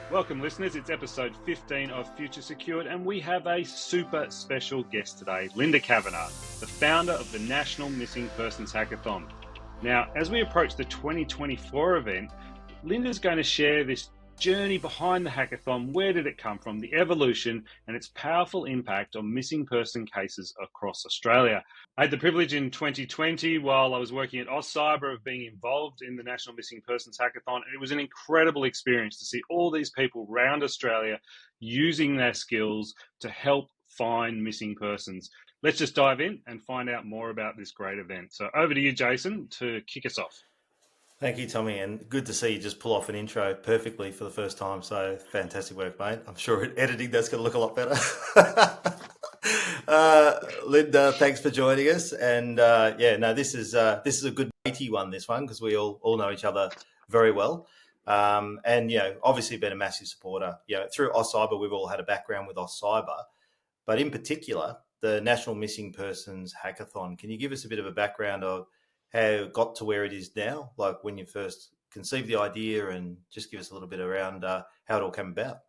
Welcome, listeners. It's episode 15 of Future Secured, and we have a super special guest today, Linda Cavanagh, the founder of the National Missing Persons Hackathon. Now, as we approach the 2024 event, Linda's going to share this journey behind the hackathon. Where did it come from, the evolution, and its powerful impact on missing person cases across Australia. I had the privilege in 2020, while I was working at OSINT, of being involved in the National Missing Persons Hackathon, and it was an incredible experience to see all these people around Australia using their skills to help find missing persons. Let's just dive in and find out more about this great event. So over to you, Jason, to kick us off. Thank you, Tommy, and good to see you just pull off an intro perfectly for the first time. So fantastic work, mate. I'm sure in editing that's going to look a lot better. Linda, thanks for joining us. And this is a good matey one, this one, because we all know each other very well. Obviously been a massive supporter. Through AusCyber, we've all had a background with AusCyber, but in particular, the National Missing Persons Hackathon. Can you give us a bit of a background of how it got to where it is now, like when you first conceived the idea, and just give us a little bit around how it all came about?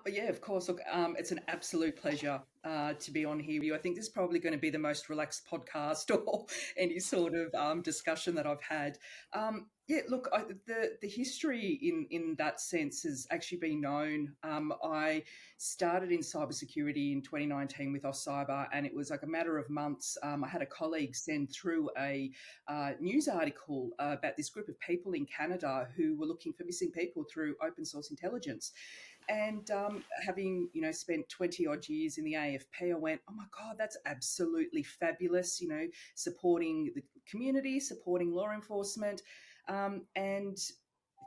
Yeah, of course. Look, it's an absolute pleasure to be on here with you. I think this is probably going to be the most relaxed podcast or any sort of discussion that I've had. The history in that sense has actually been known. I started in cybersecurity in 2019 with OSCyber, and it was like a matter of months. I had a colleague send through a news article about this group of people in Canada who were looking for missing people through open source intelligence. And having, spent 20 odd years in the AFP, I went, oh my God, that's absolutely fabulous, supporting the community, supporting law enforcement, and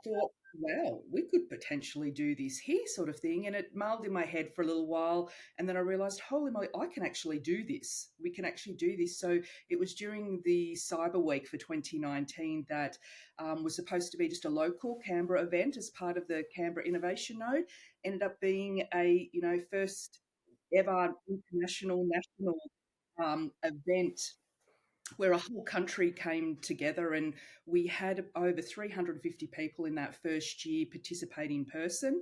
thought, wow, we could potentially do this here sort of thing. And it mulled in my head for a little while. And then I realized, holy moly, I can actually do this. We can actually do this. So it was during the Cyber Week for 2019 that was supposed to be just a local Canberra event as part of the Canberra Innovation Node. Ended up being a, first ever international, national event where a whole country came together, and we had over 350 people in that first year participate in person,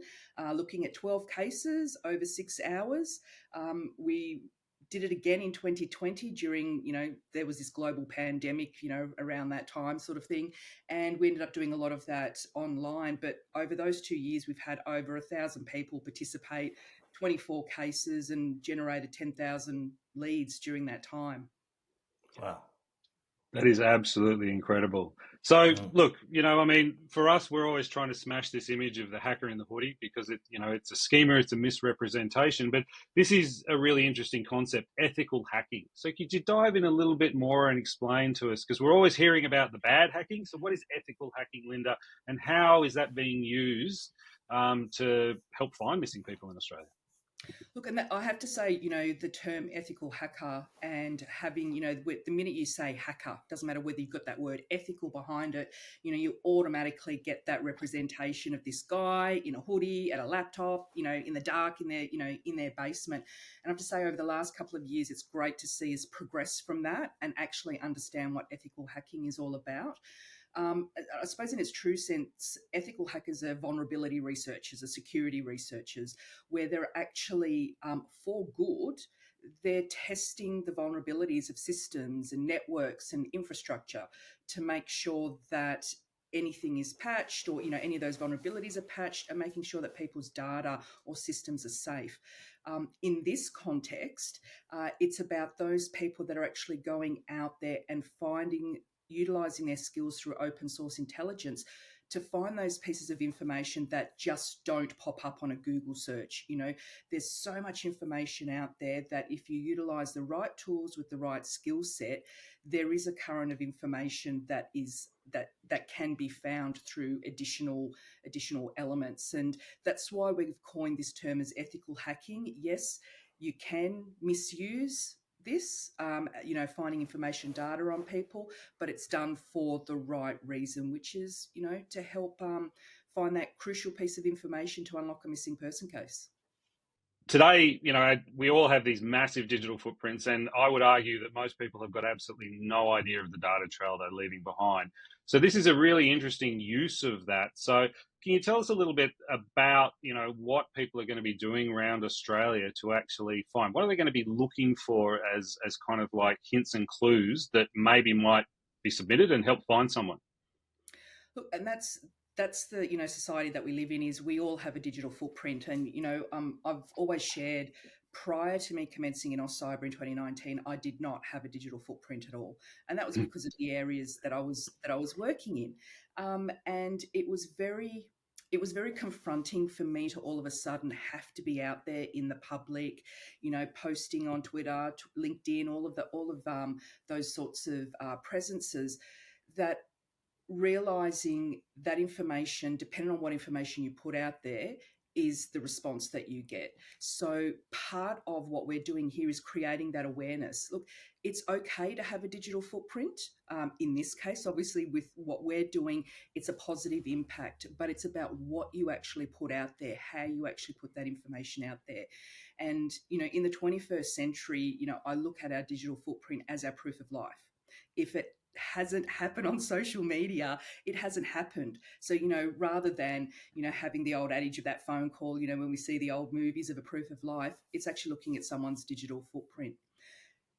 looking at 12 cases over 6 hours. We did it again in 2020 during, there was this global pandemic, around that time sort of thing. And we ended up doing a lot of that online. But over those 2 years, we've had over 1,000 people participate, 24 cases, and generated 10,000 leads during that time. Wow. That is absolutely incredible. So, look, for us, we're always trying to smash this image of the hacker in the hoodie because it's a schemer, it's a misrepresentation. But this is a really interesting concept, ethical hacking. So, could you dive in a little bit more and explain to us? Because we're always hearing about the bad hacking. So, what is ethical hacking, Linda, and how is that being used to help find missing people in Australia? Look, and I have to say, the term ethical hacker and having, the minute you say hacker, doesn't matter whether you've got that word ethical behind it, you automatically get that representation of this guy in a hoodie, at a laptop, in the dark, in their basement. And I have to say, over the last couple of years, it's great to see us progress from that and actually understand what ethical hacking is all about. I suppose in its true sense, ethical hackers are vulnerability researchers, are security researchers, where they're actually, for good, they're testing the vulnerabilities of systems and networks and infrastructure to make sure that anything is patched or, any of those vulnerabilities are patched, and making sure that people's data or systems are safe. In this context, it's about those people that are actually going out there and utilising their skills through open source intelligence to find those pieces of information that just don't pop up on a Google search. There's so much information out there that if you utilise the right tools with the right skill set, there is a current of information that can be found through additional elements. And that's why we've coined this term as ethical hacking. Yes, you can misuse this, finding information data on people, but it's done for the right reason, which is, to help find that crucial piece of information to unlock a missing person case. today, we all have these massive digital footprints, and I would argue that most people have got absolutely no idea of the data trail they're leaving behind. So this is a really interesting use of that. So can you tell us a little bit about, what people are going to be doing around Australia to actually find, what are they going to be looking for as kind of like hints and clues that maybe might be submitted and help find someone? Look, and that's the society that we live in, is we all have a digital footprint. And I've always shared, prior to me commencing in AusCyber in 2019, I did not have a digital footprint at all, and that was because of the areas that I was working in, and it was very confronting for me to all of a sudden have to be out there in the public, posting on Twitter, LinkedIn, all of those sorts of presences, that realizing that information, depending on what information you put out there, is the response that you get. So part of what we're doing here is creating that awareness. Look, it's okay to have a digital footprint. In this case, obviously, with what we're doing, it's a positive impact, but it's about what you actually put out there, how you actually put that information out there. And, in the 21st century, I look at our digital footprint as our proof of life. If it hasn't happened on social media, it hasn't happened. So, rather than, having the old adage of that phone call, when we see the old movies of a proof of life, it's actually looking at someone's digital footprint.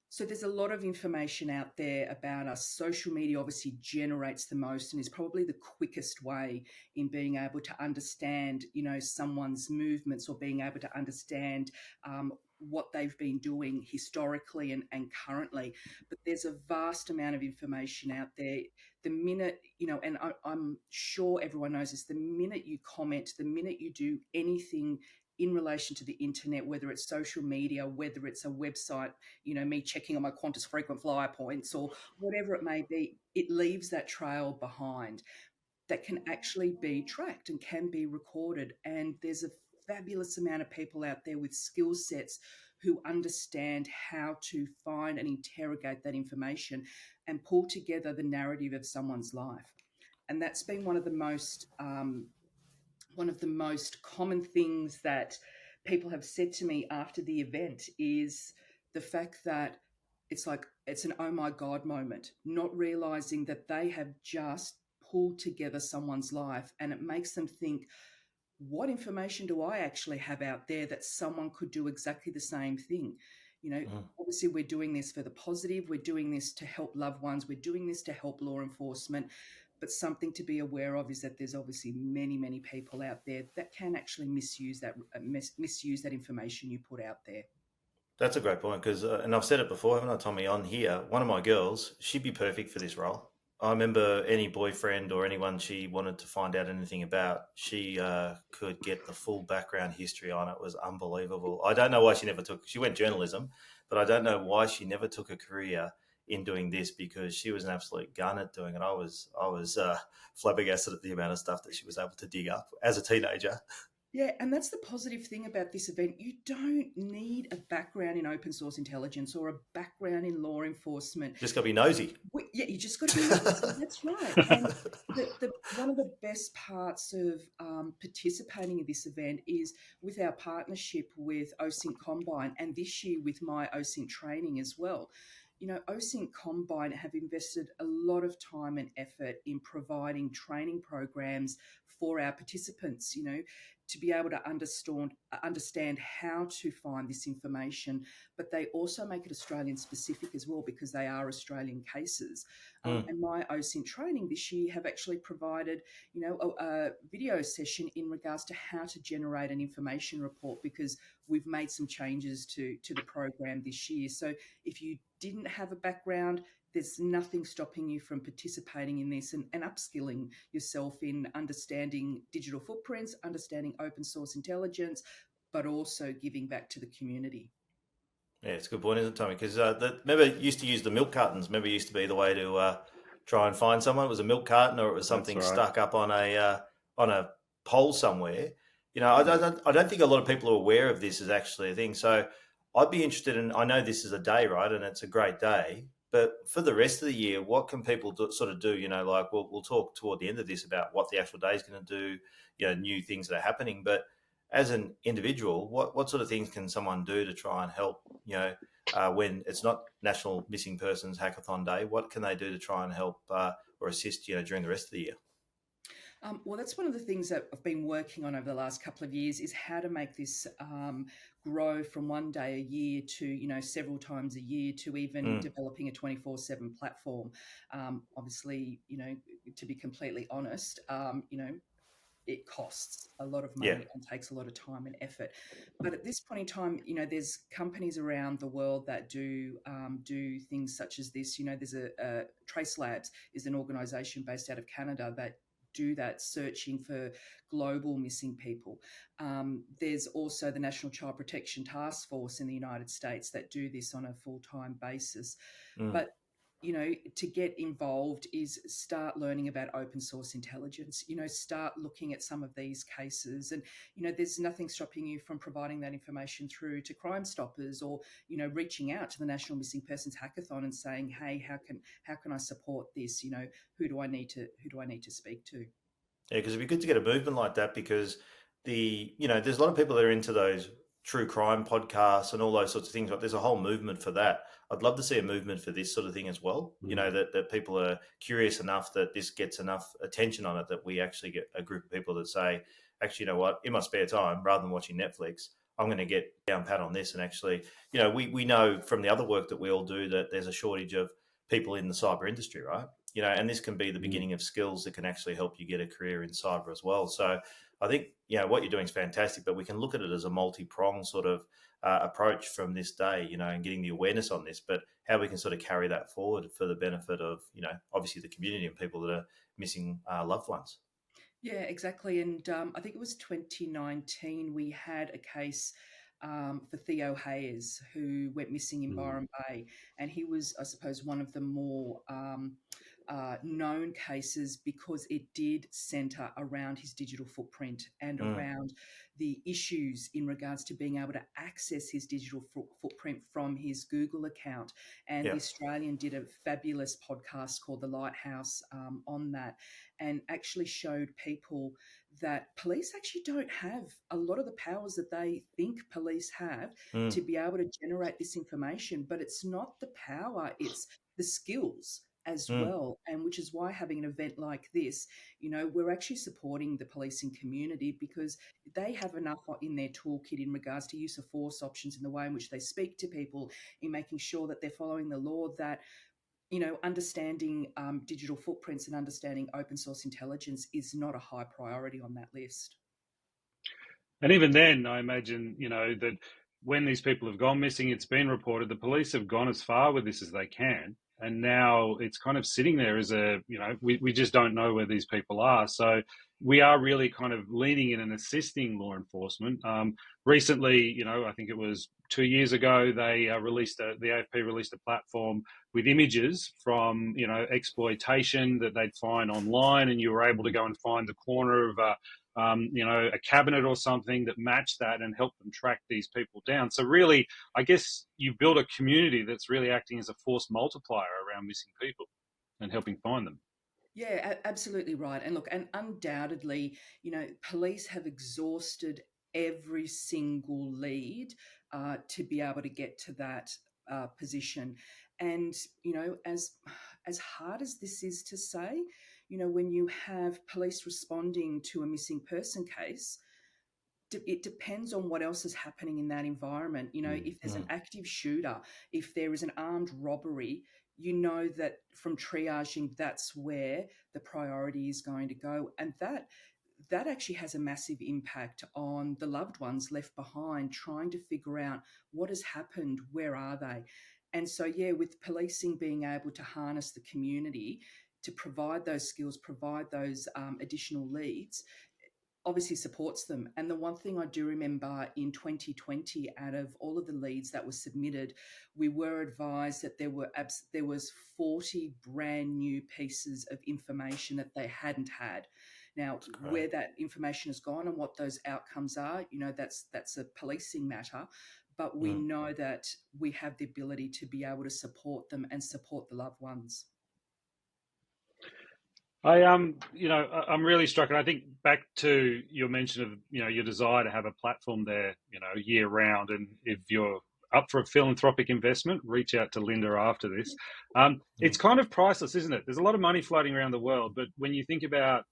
So there's a lot of information out there about us. Social media obviously generates the most and is probably the quickest way in being able to understand, someone's movements, or being able to understand what they've been doing historically and currently. But there's a vast amount of information out there. The minute, and I'm sure everyone knows this, the minute you comment, the minute you do anything in relation to the internet, whether it's social media, whether it's a website, me checking on my Qantas frequent flyer points or whatever it may be, it leaves that trail behind that can actually be tracked and can be recorded. And there's a fabulous amount of people out there with skill sets who understand how to find and interrogate that information and pull together the narrative of someone's life. And that's been one of the most common things that people have said to me after the event, is the fact that it's an oh my God moment, not realizing that they have just pulled together someone's life, and it makes them think, what information do I actually have out there that someone could do exactly the same thing? Obviously we're doing this for the positive. We're doing this to help loved ones. We're doing this to help law enforcement. But something to be aware of is that there's obviously many, many people out there that can actually misuse that information you put out there. That's a great point, because, and I've said it before, haven't I, Tommy, on here, one of my girls, she'd be perfect for this role. I remember any boyfriend or anyone she wanted to find out anything about, she could get the full background history on it. It was unbelievable. I don't know why she went journalism, but I don't know why she never took a career in doing this, because she was an absolute gun at doing it. I was flabbergasted at the amount of stuff that she was able to dig up as a teenager. Yeah, and that's the positive thing about this event. You don't need a background in open source intelligence or a background in law enforcement. Just got to be nosy. You just got to be nosy. That's right. And one of the best parts of participating in this event is with our partnership with OSINT Combine, and this year with my OSINT training as well. OSINT Combine have invested a lot of time and effort in providing training programs for our participants, to be able to understand how to find this information, but they also make it Australian specific as well, because they are Australian cases. And my OSINT training this year have actually provided, a video session in regards to how to generate an information report, because we've made some changes to the program this year. So if you didn't have a background, there's nothing stopping you from participating in this and upskilling yourself in understanding digital footprints, understanding open source intelligence, but also giving back to the community. Yeah, it's a good point, isn't it, Tommy? Because remember, used to use the milk cartons. Remember, used to be the way to try and find someone. It was a milk carton, or it was something stuck up on a pole somewhere. I don't think a lot of people are aware of this as actually a thing. So I'd be interested in. I know this is a day, right, and it's a great day. But for the rest of the year, what can people sort of do? We'll talk toward the end of this about what the actual day is going to do, new things that are happening. But as an individual, what sort of things can someone do to try and help? When it's not National Missing Persons Hackathon Day, what can they do to try and help or assist? During the rest of the year. Well, that's one of the things that I've been working on over the last couple of years is how to make this grow from one day a year to, several times a year to even developing a 24/7 platform. Obviously, to be completely honest, it costs a lot of money and takes a lot of time and effort. But at this point in time, there's companies around the world that do things such as this. There's a Trace Labs is an organisation based out of Canada that do that, searching for global missing people. There's also the National Child Protection Task Force in the United States that do this on a full-time basis. But to get involved is start learning about open source intelligence, start looking at some of these cases. And, there's nothing stopping you from providing that information through to Crime Stoppers or, reaching out to the National Missing Persons Hackathon and saying, hey, how can I support this? Who do I need to speak to? Yeah, because it'd be good to get a movement like that because there's a lot of people that are into those true crime podcasts and all those sorts of things, but there's a whole movement for that. I'd love to see a movement for this sort of thing as well. That people are curious enough that this gets enough attention on it that we actually get a group of people that say, actually, you know what, in my spare time, rather than watching Netflix, I'm going to get down pat on this. And actually, we know from the other work that we all do that there's a shortage of people in the cyber industry, right? And this can be the beginning of skills that can actually help you get a career in cyber as well. So I think, what you're doing is fantastic, but we can look at it as a multi-pronged sort of approach from this day, and getting the awareness on this, but how we can sort of carry that forward for the benefit of, obviously the community and people that are missing loved ones. Yeah, exactly. And I think it was 2019, we had a case for Theo Hayes, who went missing in Byron Bay. And he was, I suppose, one of the more known cases because it did centre around his digital footprint and around the issues in regards to being able to access his digital footprint from his Google account. And the Australian did a fabulous podcast called The Lighthouse on that, and actually showed people that police actually don't have a lot of the powers that they think police have to be able to generate this information. But it's not the power, it's the skills as well. And which is why having an event like this, we're actually supporting the policing community because they have enough in their toolkit in regards to use of force options in the way in which they speak to people, in making sure that they're following the law, that understanding digital footprints and understanding open source intelligence is not a high priority on that list. And even then, I imagine, that when these people have gone missing, it's been reported, the police have gone as far with this as they can. And now it's kind of sitting there as we just don't know where these people are. So we are really kind of leaning in and assisting law enforcement. Recently, I think it was 2 years ago, they the AFP released a platform with images from, exploitation that they'd find online, and you were able to go and find the corner of a cabinet or something that matched that and help them track these people down. So really, I guess you build a community that's really acting as a force multiplier around missing people and helping find them. Yeah, absolutely right. And look, and undoubtedly, police have exhausted every single lead to be able to get to that position. And, as hard as this is to say, when you have police responding to a missing person case, it depends on what else is happening in that environment. If there's an active shooter, if there is an armed robbery, that from triaging, that's where the priority is going to go. And that actually has a massive impact on the loved ones left behind, trying to figure out what has happened, where are they? And so, with policing being able to harness the community to provide those skills, provide those additional leads, obviously supports them. And the one thing I do remember in 2020, out of all of the leads that were submitted, we were advised that there was 40 brand new pieces of information that they hadn't had. Now, where that information has gone and what those outcomes are, that's a policing matter. But we know that we have the ability to be able to support them and support the loved ones. I'm really struck, and I think back to your mention of, your desire to have a platform there, year round, and if you're up for a philanthropic investment, reach out to Linda after this. It's kind of priceless, isn't it? There's a lot of money floating around the world, but when you think about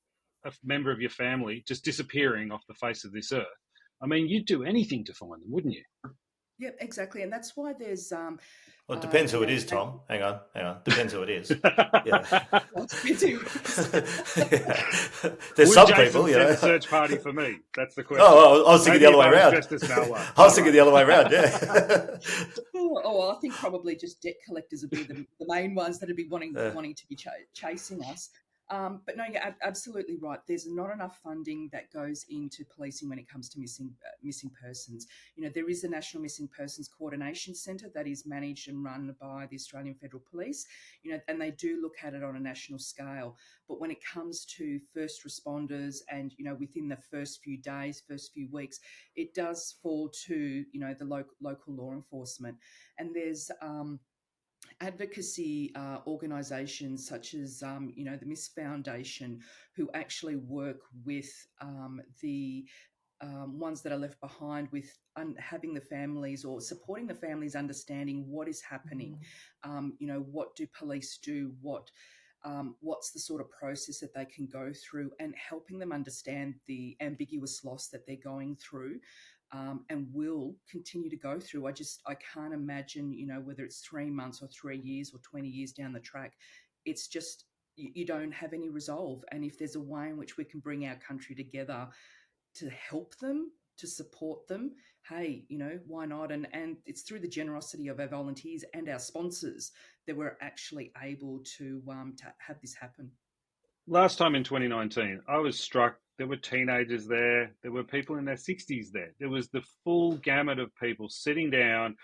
a member of your family just disappearing off the face of this earth, I mean, you'd do anything to find them, wouldn't you? Yeah, exactly, and that's why there's Well, it depends who it is, Tom. Hang on. Depends who it is. Yeah. There's some Jason people, send a search party for me? That's the question. Oh, I was thinking the other way around. Dressed as Malwa. I was thinking the other way around. Yeah. I think probably just debt collectors would be the main ones that would be wanting to be chasing us. But no, you're absolutely right. There's not enough funding that goes into policing when it comes to missing persons. There is the National Missing Persons Coordination Centre that is managed and run by the Australian Federal Police, and they do look at it on a national scale. But when it comes to first responders and, within the first few days, first few weeks, it does fall to, the local law enforcement. And there's advocacy organisations such as, the Miss Foundation, who actually work with the ones that are left behind with having the families or supporting the families understanding what is happening. What do police do? What's the sort of process that they can go through, and helping them understand the ambiguous loss that they're going through. And will continue to go through. I can't imagine, whether it's 3 months or 3 years or 20 years down the track, it's just, you don't have any resolve. And if there's a way in which we can bring our country together to help them, to support them, hey, why not? And it's through the generosity of our volunteers and our sponsors that we're actually able to have this happen. Last time in 2019, I was struck. There were teenagers there. There were people in their 60s there. There was the full gamut of people sitting down,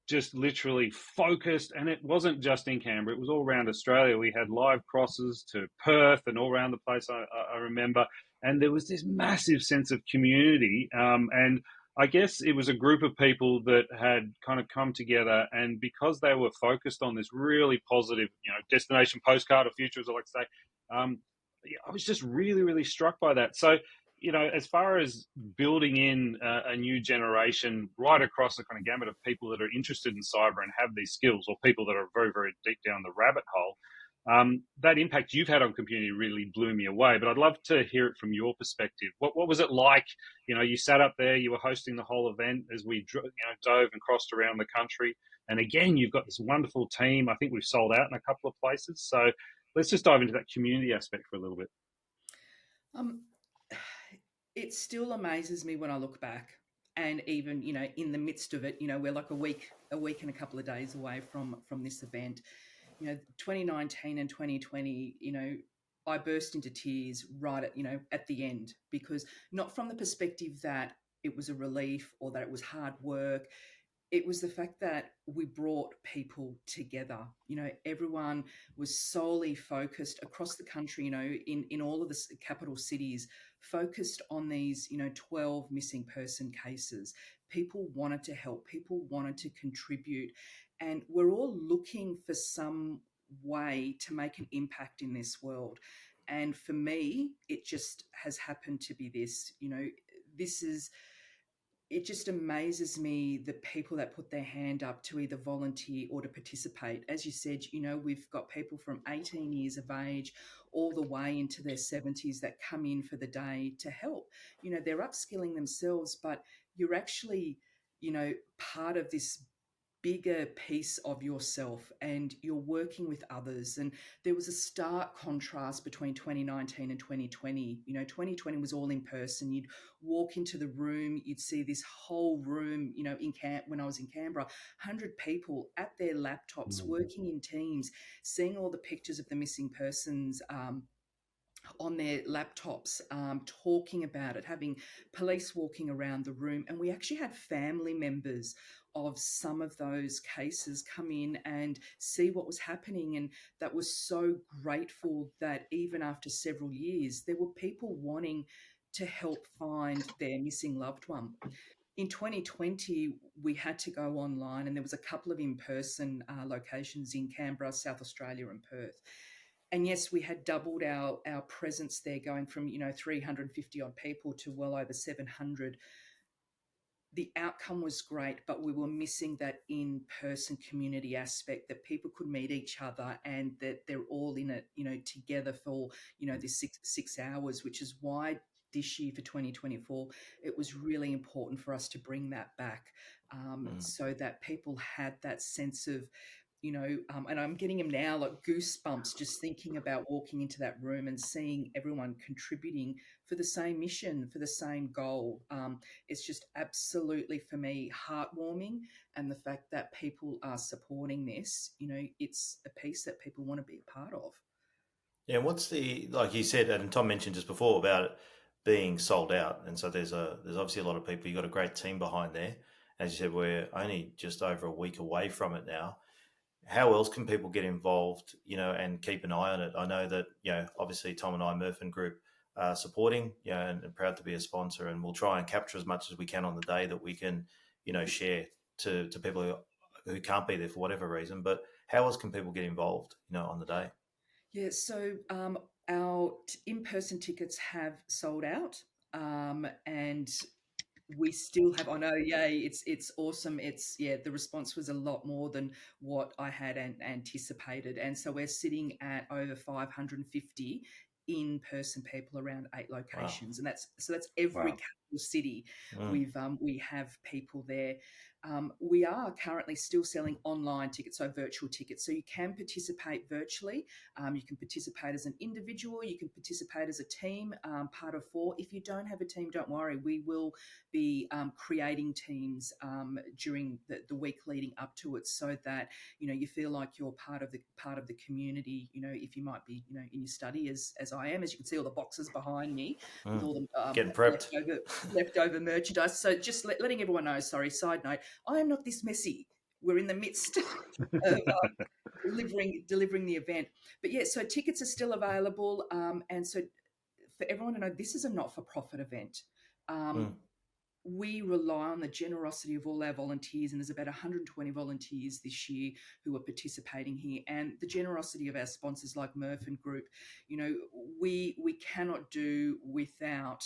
just literally focused. And it wasn't just in Canberra. It was all around Australia. We had live crosses to Perth and all around the place, I remember. And there was this massive sense of community. And I guess it was a group of people that had kind of come together, and because they were focused on this really positive, destination postcard of future, as I like to say, I was just really, really struck by that. So, as far as building in a new generation right across the kind of gamut of people that are interested in cyber and have these skills, or people that are very, very deep down the rabbit hole, that impact you've had on community really blew me away. But I'd love to hear it from your perspective. What was it like? You sat up there, you were hosting the whole event as we dove and crossed around the country. And again, you've got this wonderful team. I think we've sold out in a couple of places. So let's just dive into that community aspect for a little bit. It still amazes me when I look back, and even, in the midst of it, we're like a week and a couple of days away from this event. 2019 and 2020, I burst into tears right at the end, because not from the perspective that it was a relief or that it was hard work. It was the fact that we brought people together. Everyone was solely focused across the country, in all of the capital cities, focused on these, 12 missing person cases. People wanted to help, people wanted to contribute, and we're all looking for some way to make an impact in this world. And for me, it just has happened to be this. It just amazes me, the people that put their hand up to either volunteer or to participate. As you said, we've got people from 18 years of age all the way into their 70s that come in for the day to help. They're upskilling themselves, but you're actually, part of this bigger piece of yourself, and you're working with others. And there was a stark contrast between 2019 and 2020. 2020 was all in person. You'd walk into the room, you'd see this whole room, when I was in Canberra, 100 people at their laptops, working in teams, seeing all the pictures of the missing persons on their laptops, talking about it, having police walking around the room. And we actually had family members of some of those cases come in and see what was happening. And that was so grateful that even after several years, there were people wanting to help find their missing loved one. In 2020, we had to go online, and there was a couple of in-person locations in Canberra, South Australia and Perth. And yes, we had doubled our presence there, going from 350 odd people to well over 700. The outcome was great, but we were missing that in-person community aspect, that people could meet each other and that they're all in it, together for, this 6 hours, which is why this year for 2024, it was really important for us to bring that back, so that people had that sense of, and I'm getting them now, like goosebumps, just thinking about walking into that room and seeing everyone contributing for the same mission, for the same goal. It's just absolutely, for me, heartwarming. And the fact that people are supporting this, it's a piece that people want to be a part of. Yeah, and what's like you said, and Tom mentioned just before about it being sold out, and so there's obviously a lot of people. You've got a great team behind there. As you said, we're only just over a week away from it now. How else can people get involved, and keep an eye on it? I know that, obviously Tom and I, Murphy Group, are supporting, and proud to be a sponsor, and we'll try and capture as much as we can on the day that we can, share to people who can't be there for whatever reason. But how else can people get involved, on the day? Yeah, so our in-person tickets have sold out, and we still have. I know, yay! It's awesome. The response was a lot more than what I had anticipated, and so we're sitting at over 550 in-person people around 8 locations, Wow. and that's every Wow. capital city. We have people there. We are currently still selling online tickets, so virtual tickets. So you can participate virtually. You can participate as an individual. You can participate as a team, part of 4. If you don't have a team, don't worry. We will be creating teams during the week leading up to it, so that you feel like you're part of the community. If you might be in your study, as I am, as you can see all the boxes behind me with all the Getting prepped. leftover merchandise. So just letting everyone know. Sorry, side note. I am not this messy. We're in the midst of delivering the event. But yeah, so tickets are still available. And so for everyone to know, this is a not-for-profit event. We rely on the generosity of all our volunteers, and there's about 120 volunteers this year who are participating here, and the generosity of our sponsors like Murphy Group. We cannot do without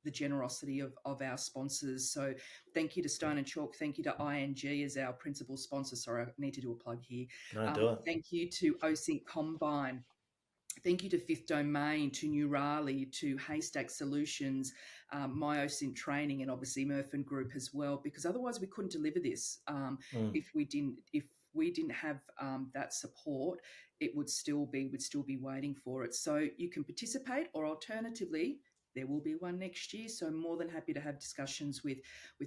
the generosity of our sponsors. So thank you to Stone and Chalk. Thank you to ING as our principal sponsor. Sorry, I need to do a plug here. No, do it. Thank you to OSINT Combine. Thank you to Fifth Domain, to Murrell, to Haystack Solutions, My OSINT Training, and obviously Murphy Group as well, because otherwise we couldn't deliver this. If we didn't have that support, we'd still be waiting for it. So you can participate, or alternatively, there will be one next year. So I'm more than happy to have discussions with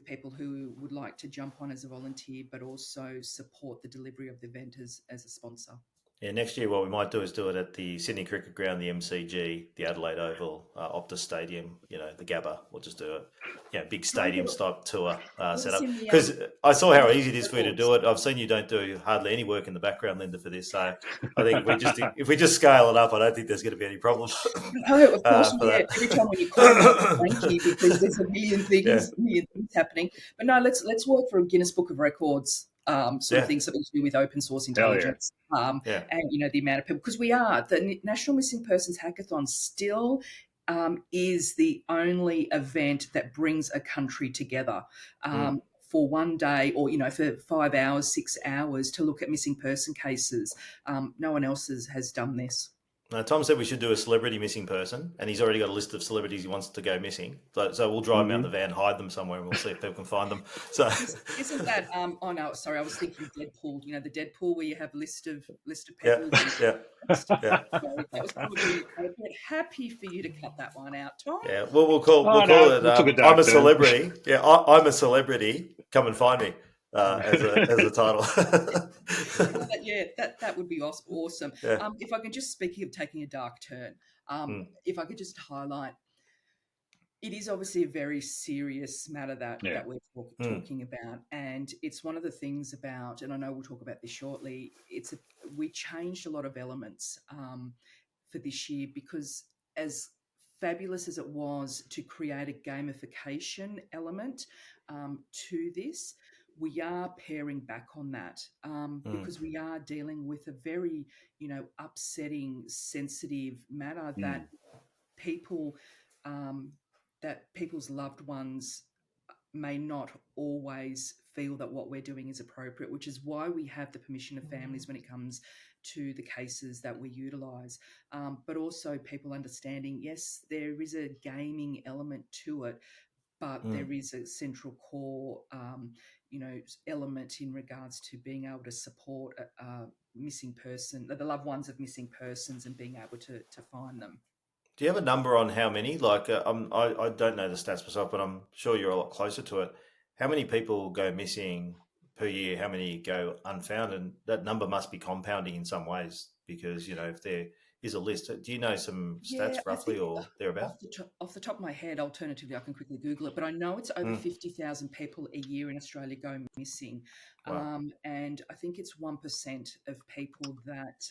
people who would like to jump on as a volunteer, but also support the delivery of the event as a sponsor. Yeah, next year what we might do is do it at the Sydney Cricket Ground, the MCG, the Adelaide Oval, Optus Stadium, the Gabba. We'll just do it. Yeah, big stadium type tour setup. Because I saw how easy it is for you to do it. I've seen you don't do hardly any work in the background, Linda, for this. So I think if we just scale it up, I don't think there's going to be any problem. No, of course, every time when you call me, thank you, because there's a million things happening. But no, let's work for a Guinness Book of Records. Sort of things that we do with open source intelligence, and the amount of people, because the National Missing Persons Hackathon still is the only event that brings a country together for one day, or for 5 hours, 6 hours to look at missing person cases. No one else has done this. Tom said we should do a celebrity missing person, and he's already got a list of celebrities he wants to go missing. So we'll drive them out in the van, hide them somewhere, and we'll see if people can find them. So isn't that? Oh no, sorry, I was thinking Deadpool. The Deadpool where you have a list of people. Yeah. That was probably happy for you to cut that one out, Tom. Yeah, we'll call it. I'm a celebrity. Yeah, I'm a celebrity. Come and find me. As a title. That would be awesome. Yeah. If I can just, speaking of taking a dark turn, if I could just highlight, it is obviously a very serious matter that we're talking about, and it's one of the things about, and I know we'll talk about this shortly, we changed a lot of elements for this year, because as fabulous as it was to create a gamification element to this, we are paring back on that because we are dealing with a very, upsetting, sensitive matter that people, that people's loved ones may not always feel that what we're doing is appropriate, which is why we have the permission of families when it comes to the cases that we utilise. But also people understanding, yes, there is a gaming element to it, but there is a central core, element in regards to being able to support a missing person, the loved ones of missing persons, and being able to find them. Do you have a number on how many? Like, I don't know the stats myself, but I'm sure you're a lot closer to it. How many people go missing per year? How many go unfound? And that number must be compounding in some ways because, if there is a list. Do you know some stats roughly or thereabout? Off the top of my head, alternatively, I can quickly Google it, but I know it's over 50,000 people a year in Australia go missing. Wow. And I think it's 1% of people that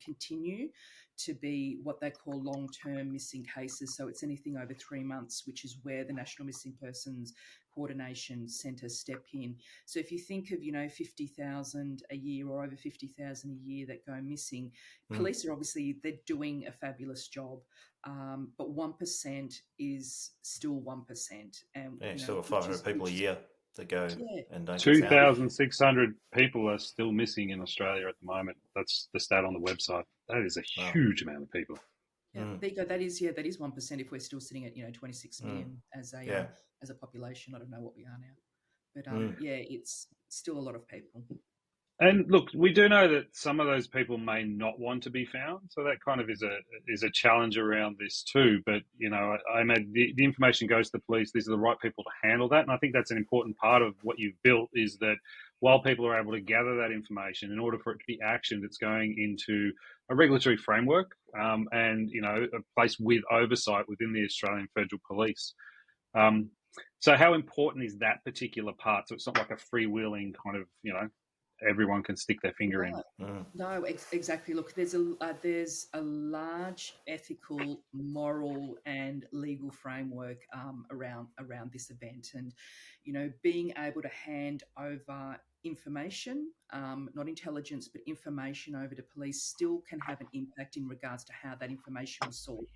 continue to be what they call long-term missing cases. So it's anything over 3 months, which is where the National Missing Persons Coordination Centre step in. So if you think of, 50,000 a year or over 50,000 a year that go missing, police are obviously, they're doing a fabulous job, but 1% is still 1%. And still 500 people a year that go and don't 2,600 people are still missing in Australia at the moment. That's the stat on the website. That is a huge amount of people. Yeah, there you go. That is 1% if we're still sitting at 26 million as a population. I don't know what we are now, but it's still a lot of people. And look, we do know that some of those people may not want to be found, so that kind of is a challenge around this too. But I imagine the information goes to the police. These are the right people to handle that, and I think that's an important part of what you've built is that while people are able to gather that information, in order for it to be actioned, it's going into a regulatory framework and a place with oversight within the Australian Federal Police. So how important is that particular part? So it's not like a freewheeling kind of everyone can stick their finger in. No, exactly. Look, there's a large ethical, moral, and legal framework around this event, and being able to hand over information, not intelligence, but information over to police still can have an impact in regards to how that information was sought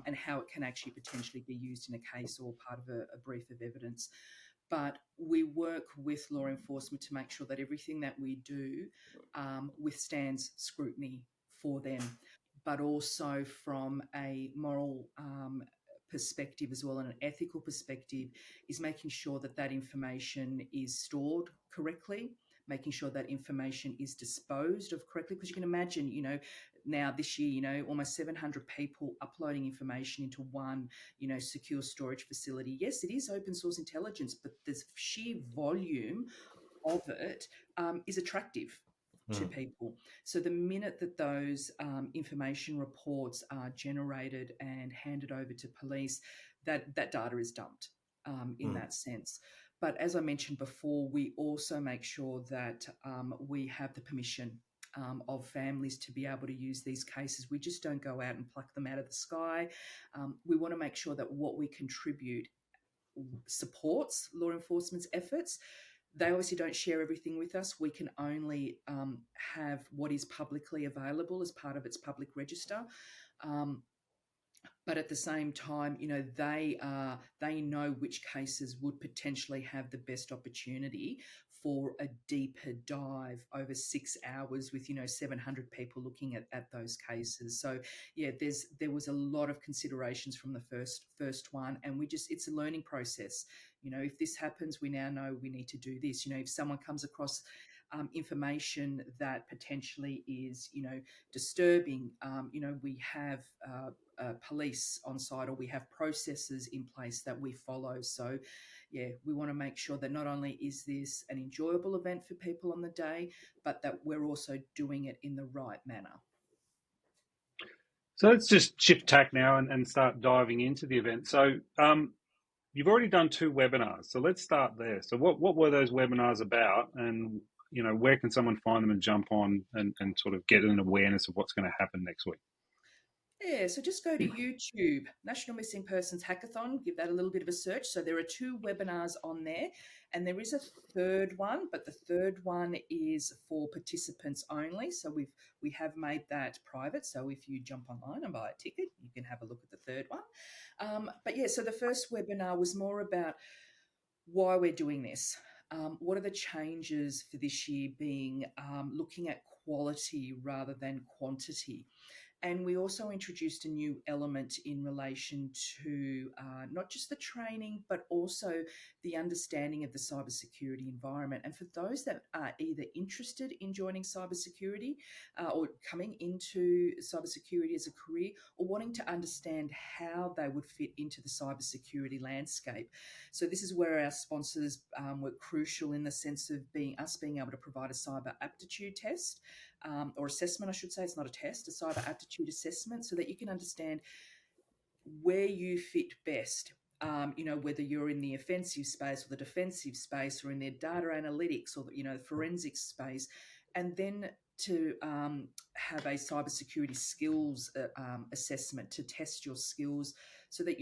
and how it can actually potentially be used in a case or part of a brief of evidence. But we work with law enforcement to make sure that everything that we do withstands scrutiny for them, but also from a moral perspective as well and an ethical perspective is making sure that that information is stored correctly, making sure that information is disposed of correctly, because you can imagine, now this year, almost 700 people uploading information into one, secure storage facility. Yes, it is open source intelligence, but the sheer volume of it is attractive to people. So the minute that those information reports are generated and handed over to police, that data is dumped in that sense. But as I mentioned before, we also make sure that we have the permission of families to be able to use these cases. We just don't go out and pluck them out of the sky. We want to make sure that what we contribute supports law enforcement's efforts. They obviously don't share everything with us. We can only have what is publicly available as part of its public register. But at the same time, they know which cases would potentially have the best opportunity for a deeper dive over 6 hours with 700 people looking at those cases. So there was a lot of considerations from the first one, and it's a learning process. If this happens, we now know we need to do this. If someone comes across information that potentially is disturbing, we have police on site, or we have processes in place that we follow. So we want to make sure that not only is this an enjoyable event for people on the day, but that we're also doing it in the right manner. So let's just shift tack now and start diving into the event. So you've already done 2 webinars, so let's start there. So what were those webinars about, and where can someone find them and jump on and sort of get an awareness of what's going to happen next week? Yeah, so just go to YouTube, National Missing Persons Hackathon, give that a little bit of a search. So there are 2 webinars on there, and there is a third one, but the third one is for participants only. So we have made that private. So if you jump online and buy a ticket, you can have a look at the third one. But yeah, so the first webinar was more about why we're doing this. What are the changes for this year being looking at quality rather than quantity? And we also introduced a new element in relation to not just the training, but also the understanding of the cybersecurity environment. And for those that are either interested in joining cybersecurity or coming into cybersecurity as a career, or wanting to understand how they would fit into the cybersecurity landscape. So this is where our sponsors were crucial in the sense of being able to provide a cyber aptitude test. Or assessment, I should say. It's not a test, a cyber aptitude assessment, so that you can understand where you fit best. Whether you're in the offensive space or the defensive space, or in their data analytics or the forensic space, and then to have a cybersecurity skills assessment to test your skills, so that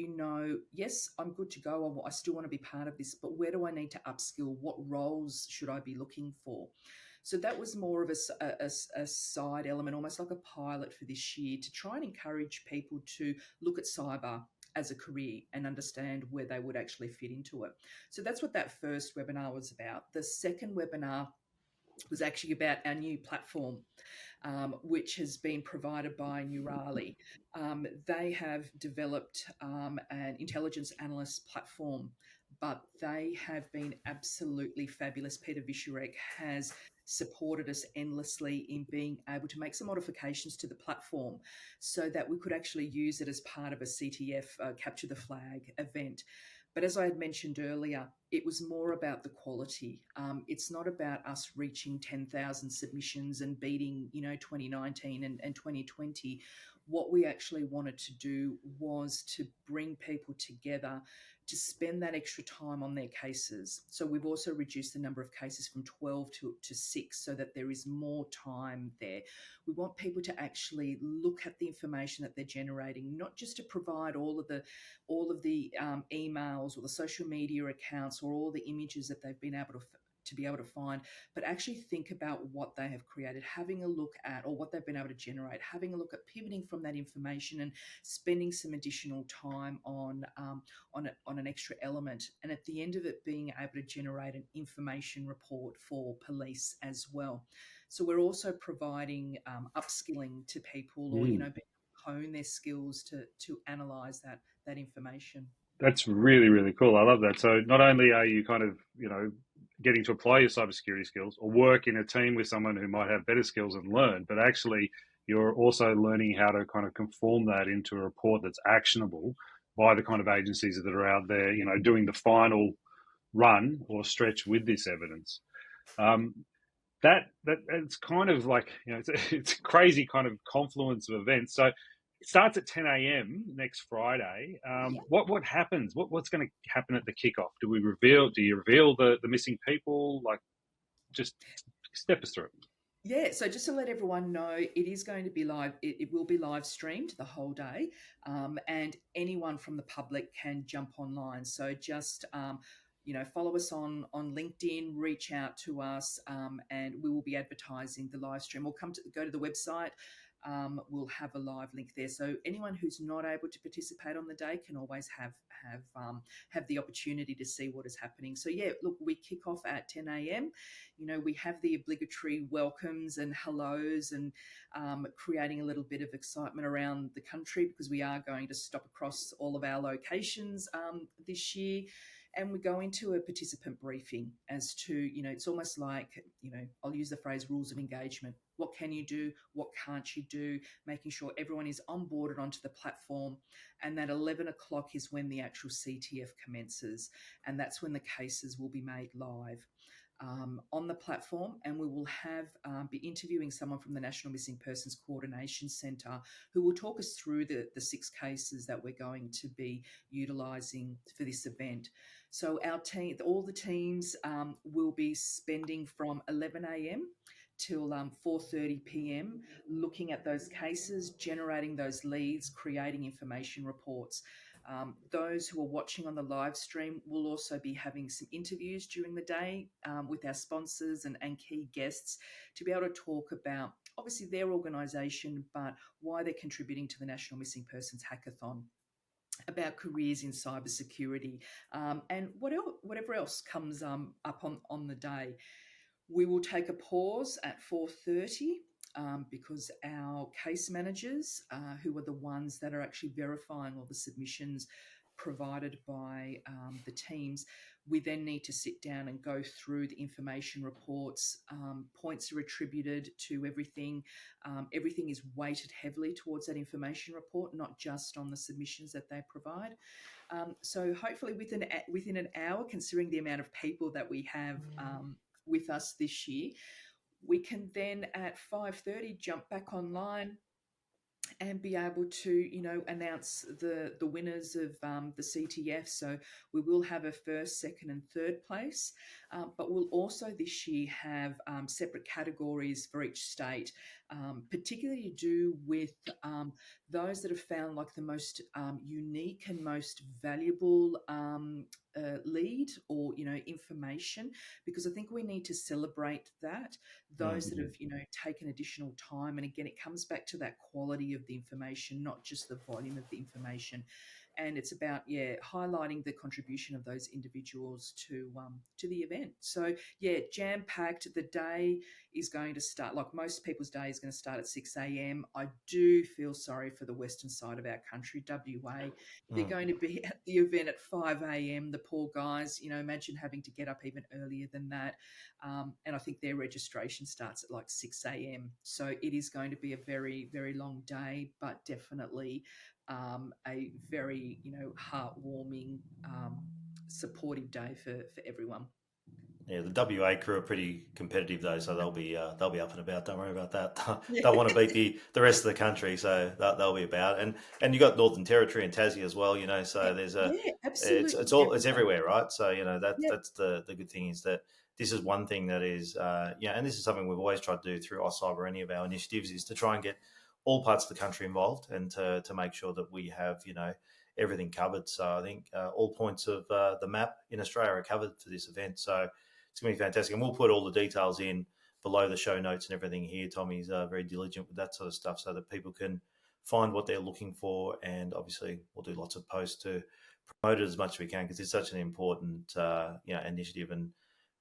yes, I'm good to go. I still want to be part of this, but where do I need to upskill? What roles should I be looking for? So that was more of a side element, almost like a pilot for this year, to try and encourage people to look at cyber as a career and understand where they would actually fit into it. So that's what that first webinar was about. The second webinar was actually about our new platform, which has been provided by Murrell. They have developed an intelligence analyst platform, but they have been absolutely fabulous. Peter Visharek has supported us endlessly in being able to make some modifications to the platform so that we could actually use it as part of a CTF Capture the Flag event. But as I had mentioned earlier, it was more about the quality. It's not about us reaching 10,000 submissions and beating, 2019 and 2020. What we actually wanted to do was to bring people together to spend that extra time on their cases. So we've also reduced the number of cases from 12 to 6 so that there is more time there. We want people to actually look at the information that they're generating, not just to provide all of the emails or the social media accounts or all the images that they've been able to be able to find, but actually think about what they have created, having a look at, or what they've been able to generate, having a look at pivoting from that information and spending some additional time on an extra element. And at the end of it, being able to generate an information report for police as well. So we're also providing upskilling to people, or hone their skills to analyse that information. That's really, really cool. I love that. So not only are you kind of, getting to apply your cybersecurity skills or work in a team with someone who might have better skills and learn, but actually you're also learning how to kind of conform that into a report that's actionable by the kind of agencies that are out there, doing the final run or stretch with this evidence. That it's kind of like, it's a crazy kind of confluence of events. So it starts at 10 a.m. next Friday. What happens? What's going to happen at the kickoff? Do you reveal the missing people? Like, just step us through it. Yeah, so just to let everyone know, it is going to be live. It will be live streamed the whole day, and anyone from the public can jump online. So just follow us on LinkedIn, reach out to us, and we will be advertising the live stream. Or go to the website. We'll have a live link there. So anyone who's not able to participate on the day can always have the opportunity to see what is happening. So yeah, look, we kick off at 10 a.m. We have the obligatory welcomes and hellos and creating a little bit of excitement around the country, because we are going to stop across all of our locations this year. And we go into a participant briefing as to, it's almost like, I'll use the phrase rules of engagement. What can you do? What can't you do? Making sure everyone is onboarded onto the platform. And that 11 o'clock is when the actual CTF commences. And that's when the cases will be made live on the platform. And we will be interviewing someone from the National Missing Persons Coordination Centre who will talk us through the 6 cases that we're going to be utilising for this event. So our team, all the teams will be spending from 11 a.m. till 4:30 p.m. looking at those cases, generating those leads, creating information reports. Those who are watching on the live stream will also be having some interviews during the day with our sponsors and key guests to be able to talk about obviously their organisation, but why they're contributing to the National Missing Persons Hackathon, about careers in cybersecurity, and whatever else comes up on the day. We will take a pause at 4:30 because our case managers, who are the ones that are actually verifying all the submissions provided by the teams, we then need to sit down and go through the information reports. Points are attributed to everything. Everything is weighted heavily towards that information report, not just on the submissions that they provide. So hopefully within an hour, considering the amount of people that we have with us this year, we can then at 5:30 jump back online and be able to, announce the winners of the CTF. So we will have a first, second, and third place, but we'll also this year have separate categories for each state, particularly to do with those that have found like the most unique and most valuable lead or information, because I think we need to celebrate that. Those that have taken additional time, and again it comes back to that quality of the information, not just the volume of the information. And it's about highlighting the contribution of those individuals to the event. So jam packed. The day is going to start, like most people's day is going to start at 6 a.m. I do feel sorry for the western side of our country, WA. They're going to be at the event at 5 a.m. The poor guys, imagine having to get up even earlier than that. And I think their registration starts at like 6 a.m. So it is going to be a very, very long day, but definitely a very, heartwarming, supportive day for everyone. Yeah, the WA crew are pretty competitive though, so they'll be up and about. Don't worry about that. They'll want to beat the rest of the country, so they'll be about. And you got Northern Territory and Tassie as well, So there's absolutely, it's everywhere, right? So that's the good thing is that this is one thing that is and this is something we've always tried to do through OSINT or any of our initiatives, is to try and get all parts of the country involved and to make sure that we have everything covered. So I think all points of the map in Australia are covered for this event. So it's going to be fantastic. And we'll put all the details in below the show notes and everything here. Tommy's very diligent with that sort of stuff so that people can find what they're looking for. And obviously we'll do lots of posts to promote it as much as we can, because it's such an important initiative and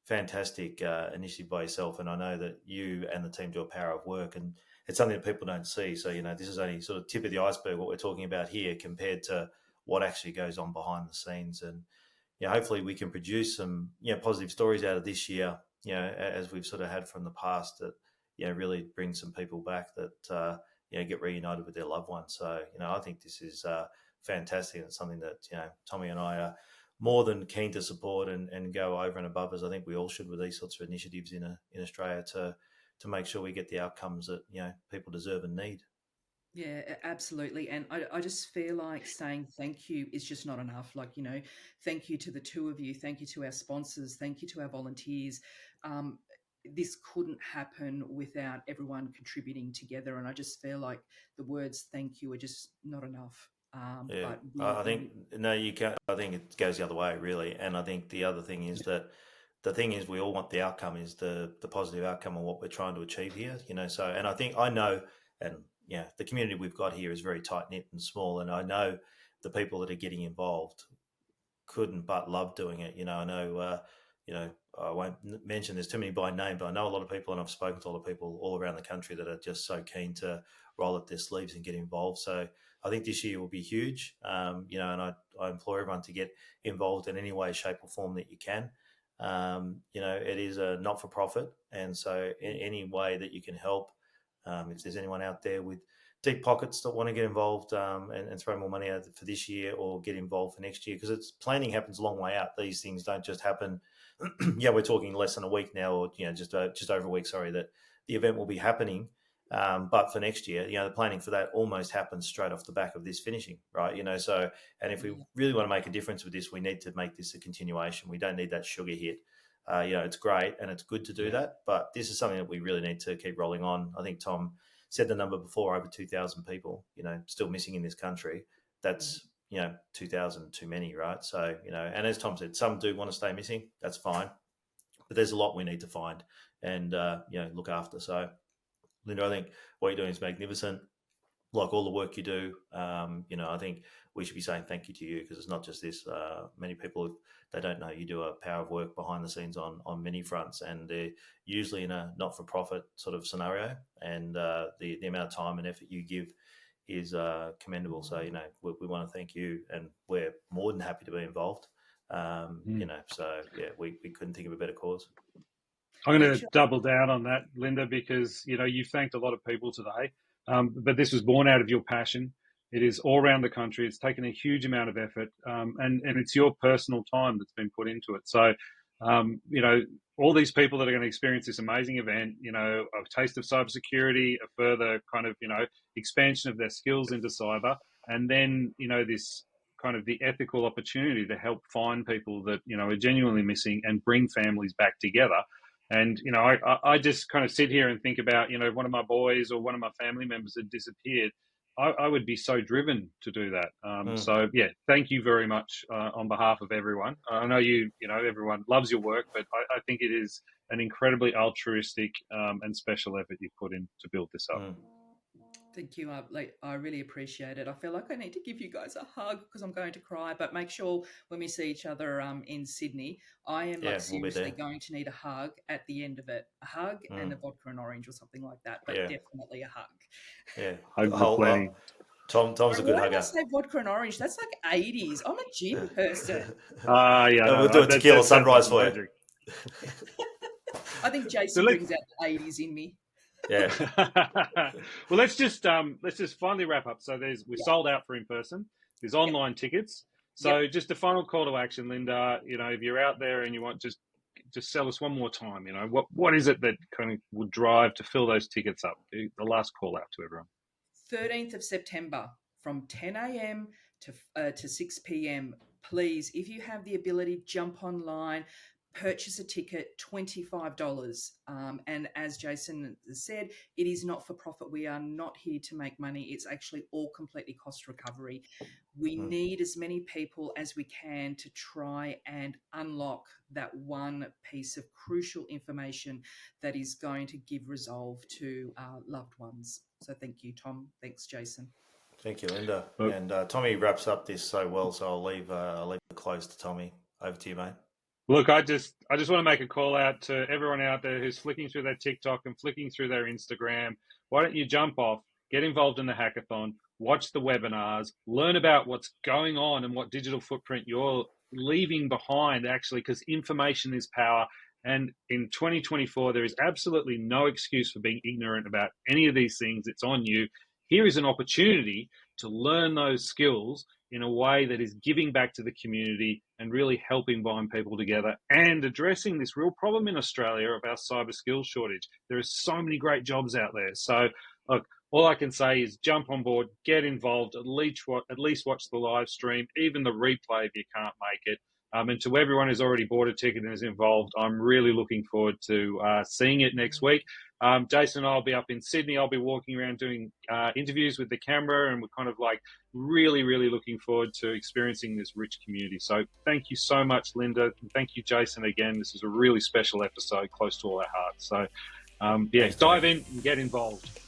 fantastic initiative by yourself. And I know that you and the team do a power of work, and it's something that people don't see. So, this is only sort of tip of the iceberg, what we're talking about here, compared to what actually goes on behind the scenes. And hopefully we can produce some positive stories out of this year, as we've sort of had from the past, that really bring some people back that get reunited with their loved ones. So I think this is fantastic, and it's something that Tommy and I are more than keen to support and go over and above, as I think we all should with these sorts of initiatives in Australia, to make sure we get the outcomes that people deserve and need. Yeah, absolutely. And I just feel like saying thank you is just not enough. Like, thank you to the two of you. Thank you to our sponsors. Thank you to our volunteers. This couldn't happen without everyone contributing together. And I just feel like the words thank you are just not enough. But I think, no, you can't. I think it goes the other way, really. And I think the other thing is that the thing is we all want the outcome, is the positive outcome of what we're trying to achieve here, So, and I think I know, and the community we've got here is very tight-knit and small, and I know the people that are getting involved couldn't but love doing it. I know, I won't mention there's too many by name, but I know a lot of people, and I've spoken to a lot of people all around the country that are just so keen to roll up their sleeves and get involved. So I think this year will be huge, and I implore everyone to get involved in any way, shape or form that you can. It is a not-for-profit, and so in any way that you can help, if there's anyone out there with deep pockets that want to get involved and throw more money out for this year or get involved for next year, because it's planning happens a long way out. These things don't just happen. We're talking less than a week now, or just over a week. Sorry, that the event will be happening. But for next year, the planning for that almost happens straight off the back of this finishing, right? So, and if we really want to make a difference with this, we need to make this a continuation. We don't need that sugar hit it's great and it's good to do that. But this is something that we really need to keep rolling on. I think Tom said the number before, over 2,000 people, still missing in this country. That's, 2,000 too many, right? So, and as Tom said, some do want to stay missing. That's fine. But there's a lot we need to find and, look after. So, Linda, I think what you're doing is magnificent. Like all the work you do, I think we should be saying thank you to you, because it's not just this. Many people, if they don't know, you do a power of work behind the scenes on many fronts, and they're usually in a not-for-profit sort of scenario, and the amount of time and effort you give is commendable. So, we want to thank you, and we're more than happy to be involved. So, yeah, we couldn't think of a better cause. I'm going to double down on that, Linda, because, you thanked a lot of people today. But this was born out of your passion. It is all around the country. It's taken a huge amount of effort, and it's your personal time that's been put into it. So, all these people that are going to experience this amazing event, a taste of cybersecurity, a further kind of, expansion of their skills into cyber, and then, this kind of the ethical opportunity to help find people that, are genuinely missing and bring families back together. And, I just kind of sit here and think about, one of my boys or one of my family members had disappeared. I would be so driven to do that. So, yeah, thank you very much on behalf of everyone. I know everyone loves your work, but I think it is an incredibly altruistic and special effort you've put in to build this up. Thank you. I really appreciate it. I feel like I need to give you guys a hug because I'm going to cry. But make sure when we see each other in Sydney, I am seriously going to need a hug at the end of it. A hug and a vodka and orange or something like that. But definitely a hug. Yeah, Tom's a good hugger. Why did I say vodka and orange? That's like 80s. I'm a gin person. We'll do a tequila sunrise for you. I think Jason brings out the 80s in me. Yeah. Well, let's just finally wrap up. So we sold out for in person. There's online tickets. So just a final call to action, Linda. If you're out there and you want just sell us one more time. What is it that kind of would drive to fill those tickets up? The last call out to everyone. 13th of September from 10 a.m. to 6 p.m. Please, if you have the ability, jump online. Purchase a ticket, $25. And as Jason said, it is not for profit. We are not here to make money. It's actually all completely cost recovery. We need as many people as we can to try and unlock that one piece of crucial information that is going to give resolve to our loved ones. So thank you, Tom. Thanks, Jason. Thank you, Linda. And Tommy wraps up this so well, so I'll leave the close to Tommy. Over to you, mate. Look, I just want to make a call out to everyone out there who's flicking through their TikTok and flicking through their Instagram. Why don't you jump off, get involved in the hackathon, watch the webinars, learn about what's going on and what digital footprint you're leaving behind, actually, because information is power. And in 2024, there is absolutely no excuse for being ignorant about any of these things. It's on you. Here is an opportunity to learn those skills in a way that is giving back to the community and really helping bind people together and addressing this real problem in Australia of our cyber skills shortage. There are so many great jobs out there. So, look, all I can say is jump on board, get involved, at least watch the live stream, even the replay if you can't make it. And to everyone who's already bought a ticket and is involved, I'm really looking forward to seeing it next week. Jason and I will be up in Sydney. I'll be walking around doing interviews with the camera, and we're kind of like really, really looking forward to experiencing this rich community. So thank you so much, Linda. And thank you, Jason, again. This is a really special episode, close to all our hearts. So, Thanks, dive in and get involved.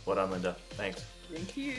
Well done, Linda. Thanks. Thank you.